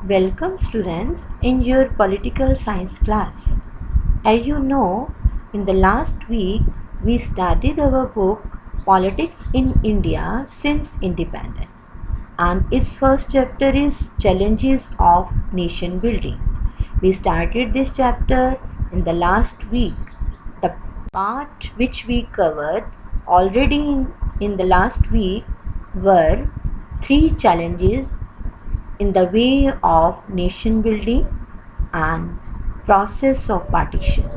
Welcome students in your political science class. As you know, in the last week we started our book Politics in India since Independence, and its first chapter is Challenges of Nation Building. We started this chapter in the last week. The part which we covered already in the last week were three challenges in the way of nation building and process of partition.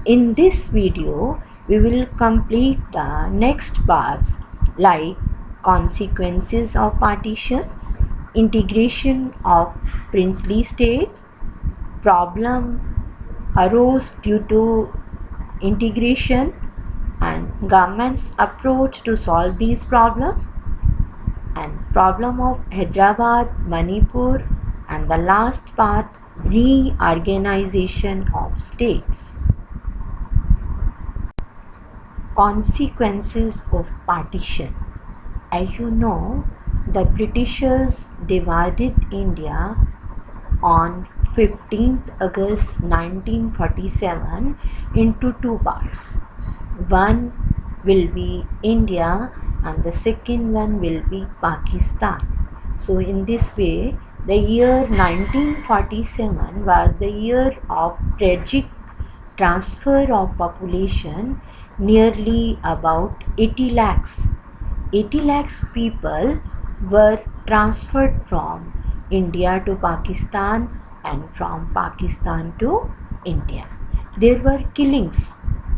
In this video, we will complete the next parts like consequences of partition, integration of princely states, problem arose due to integration, and government's approach to solve these problems, and problem of Hyderabad, Manipur, and the last part reorganization of states. Consequences of partition. As you know, the Britishers divided India on 15th August 1947 into two parts. One will be India and the second one will be Pakistan. So in this way, the year 1947 was the year of tragic transfer of population, nearly about 80 lakhs. 80 lakhs people were transferred from India to Pakistan and from Pakistan to India. There were killings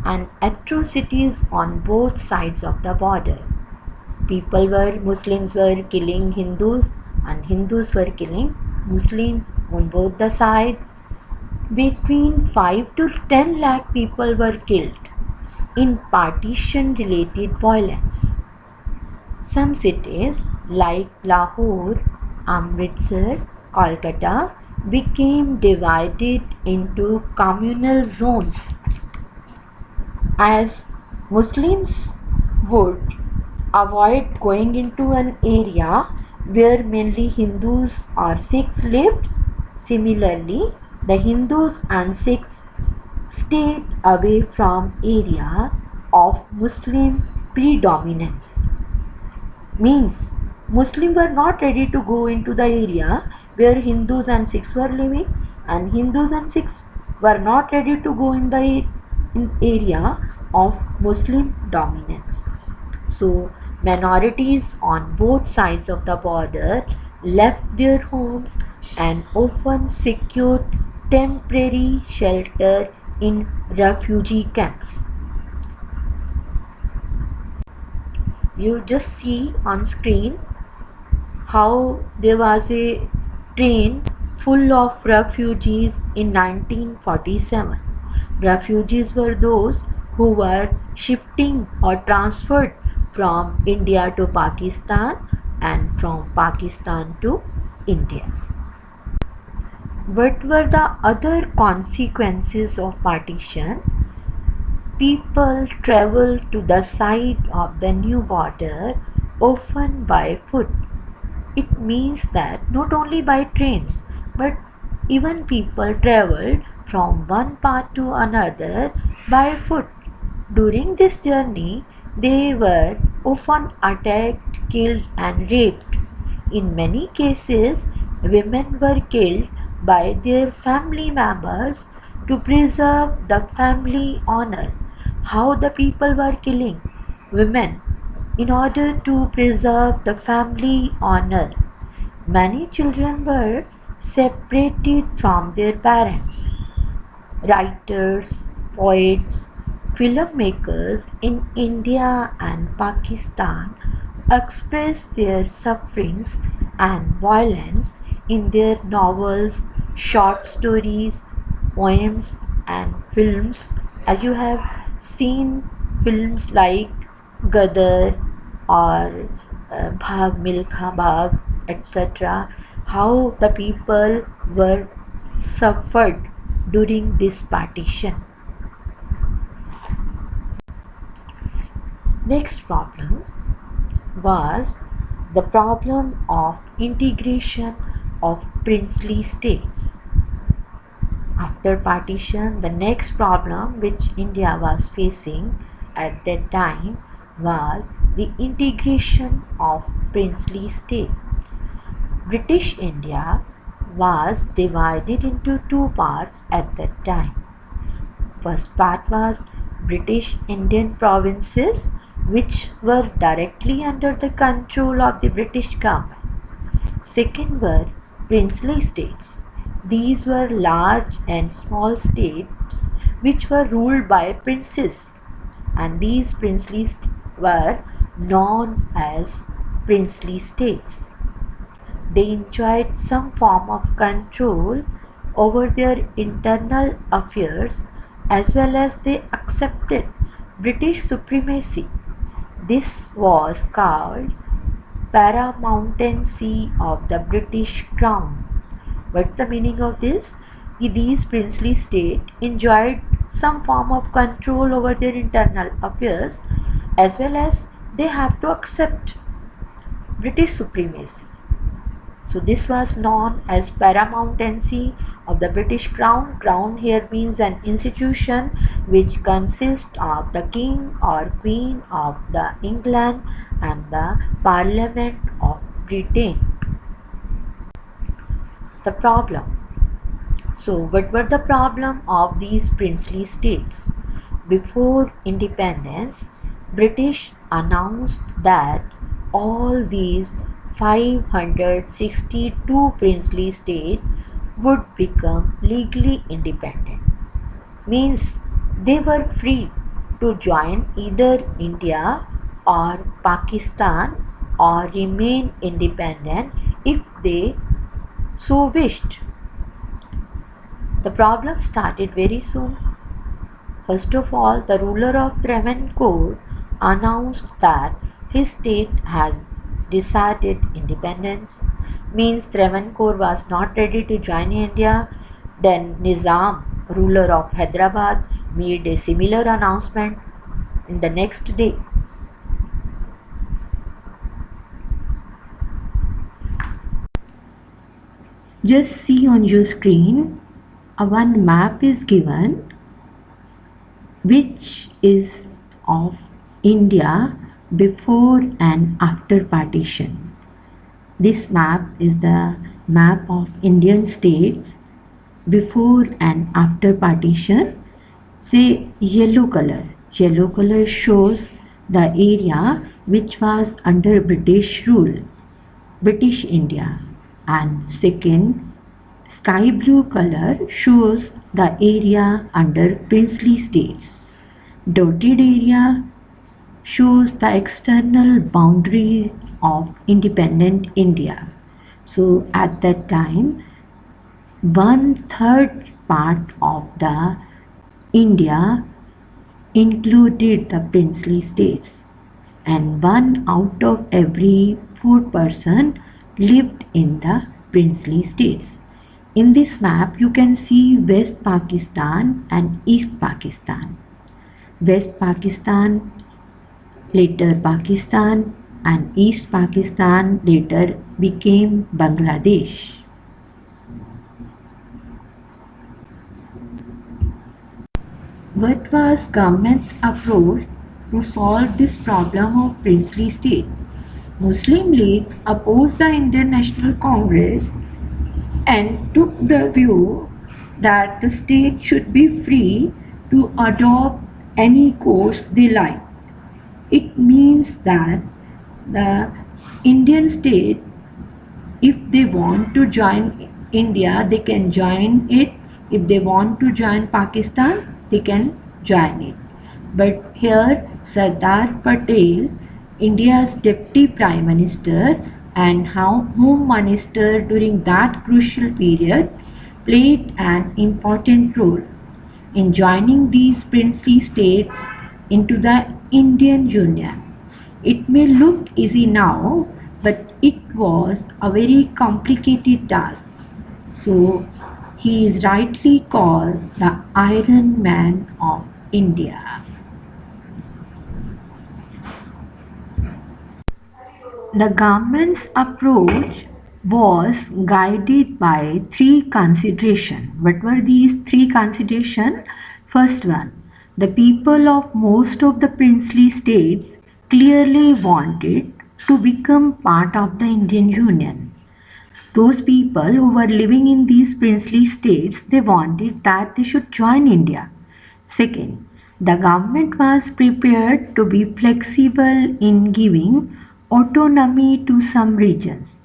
and atrocities on both sides of the border. Muslims were killing Hindus and Hindus were killing Muslims on both the sides. Between 5 to 10 lakh people were killed in partition related violence. Some cities like Lahore, Amritsar, Kolkata became divided into communal zones as Muslims would avoid going into an area where mainly Hindus or Sikhs lived. Similarly, the Hindus and Sikhs stayed away from areas of Muslim predominance. Means Muslims were not ready to go into the area where Hindus and Sikhs were living, and Hindus and Sikhs were not ready to go in the area of Muslim dominance. So minorities on both sides of the border left their homes and often secured temporary shelter in refugee camps. You just see on screen how there was a train full of refugees in 1947. Refugees were those who were shifting or transferred from India to Pakistan and from Pakistan to India. What were the other consequences of partition? People travel to the site of the new border often by foot. It means that not only by trains but even people traveled from one part to another by foot. During this journey, they were often attacked, killed, and raped. In many cases, women were killed by their family members to preserve the family honor. How the people were killing women in order to preserve the family honor. Many children were separated from their parents. Writers, poets, filmmakers in India and Pakistan expressed their sufferings and violence in their novels, short stories, poems, and films. As you have seen films like Gadar or Bhag Milkha Bhag, etc., how the people were suffered during this partition. Next problem was the problem of integration of princely states. After partition, the next problem which India was facing at that time was the integration of princely states. British India was divided into two parts at that time. First part was British Indian provinces, which were directly under the control of the British government. Second were princely states. These were large and small states which were ruled by princes, and these princely were known as princely states. They enjoyed some form of control over their internal affairs as well as they accepted British supremacy. This was called paramountcy of the British Crown. What's the meaning of this? These princely states enjoyed some form of control over their internal affairs as well as they have to accept British supremacy. So this was known as paramountcy of the British Crown. Crown here means an institution which consists of the king or queen of the England and the Parliament of Britain. The problem. So what were the problem of these princely states? Before independence, British announced that all these 562 princely states would become legally independent. Means they were free to join either India or Pakistan or remain independent if they so wished. The problem started very soon. First of all, the ruler of Travancore announced that his state has decided independence. Means Travancore was not ready to join India. Then Nizam, ruler of Hyderabad, made a similar announcement in the next day. Just see on your screen, one map is given which is of India before and after partition. This map is the map of Indian states before and after partition. Say yellow color. Yellow color shows the area which was under British rule, British India. And second, sky blue color shows the area under princely states. Dotted area shows the external boundary of independent India. So at that time, 1/3 part of the India included the princely states, and 1 out of every 4 person lived in the princely states. In this map, you can see West Pakistan and East Pakistan. West Pakistan, later Pakistan, and East Pakistan later became Bangladesh. What was government's approach to solve this problem of princely state? Muslim League opposed the Indian National Congress and took the view that the state should be free to adopt any course they like. It means that the Indian state, if they want to join India, they can join it. If they want to join Pakistan, they can join it. But here, Sardar Patel, India's Deputy Prime Minister and Home Minister during that crucial period, played an important role in joining these princely states into the Indian Union. It may look easy now, but it was a very complicated task. So he is rightly called the Iron Man of India. The government's approach was guided by three considerations. What were these three considerations? First one, the people of most of the princely states clearly wanted to become part of the Indian Union. Those people who were living in these princely states, they wanted that they should join India. Second, the government was prepared to be flexible in giving autonomy to some regions.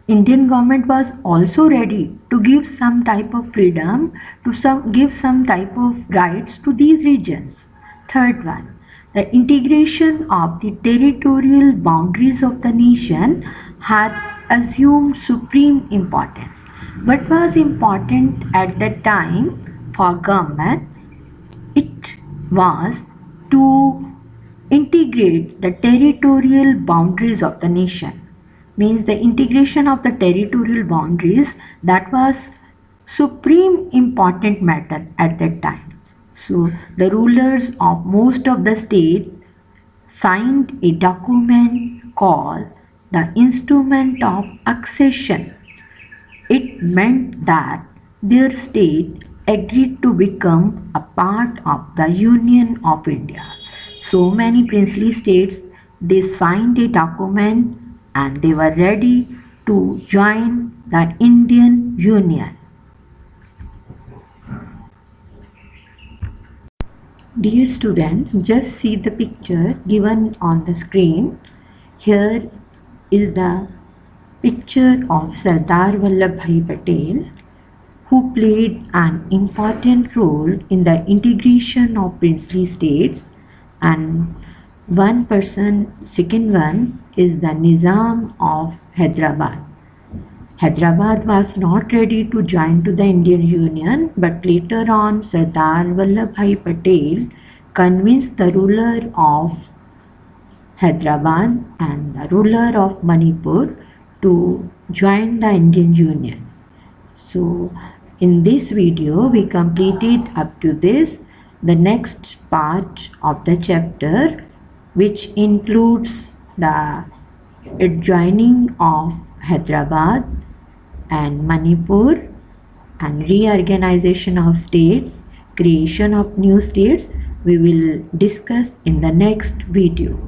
Indian government was also ready to give some type of freedom, to give some type of rights to these regions. Third one, the integration of the territorial boundaries of the nation had assumed supreme importance. What was important at that time for government? It was to integrate the territorial boundaries of the nation. Means the integration of the territorial boundaries, that was supreme important matter at that time. So the rulers of most of the states signed a document called the Instrument of Accession. It meant that their state agreed to become a part of the Union of India. So many princely states, they signed a document and they were ready to join the Indian Union. Dear students, just see the picture given on the screen. Here is the picture of Sardar Vallabhbhai Patel, who played an important role in the integration of princely states, and second one is the Nizam of Hyderabad. Hyderabad was not ready to join to the Indian Union, but later on Sardar Vallabhbhai Patel convinced the ruler of Hyderabad and the ruler of Manipur to join the Indian Union. So in this video we completed up to this. The next part of the chapter, which includes the adjoining of Hyderabad and Manipur and reorganization of states, creation of new states, we will discuss in the next video.